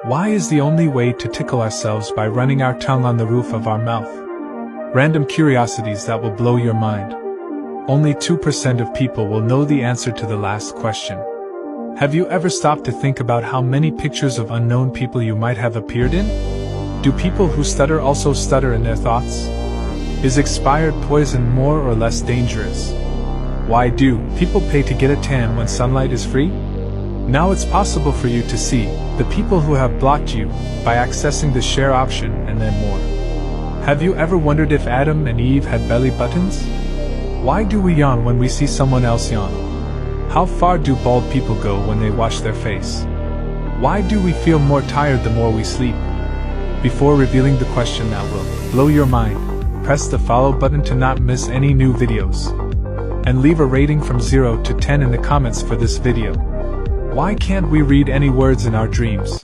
Why is the only way to tickle ourselves by running our tongue on the roof of our mouth? Random curiosities that will blow your mind. Only 2% of people will know the answer to the last question. Have you ever stopped to think about how many pictures of unknown people you might have appeared in? Do people who stutter also stutter in their thoughts? Is expired poison more or less dangerous? Why do people pay to get a tan when sunlight is free? Now it's possible for you to see the people who have blocked you by accessing the share option and then more. Have you ever wondered if Adam and Eve had belly buttons? Why do we yawn when we see someone else yawn? How far do bald people go when they wash their face? Why do we feel more tired the more we sleep? Before revealing the question that will blow your mind, press the follow button to not miss any new videos. And leave a rating from 0 to 10 in the comments for this video. Why can't we read any words in our dreams?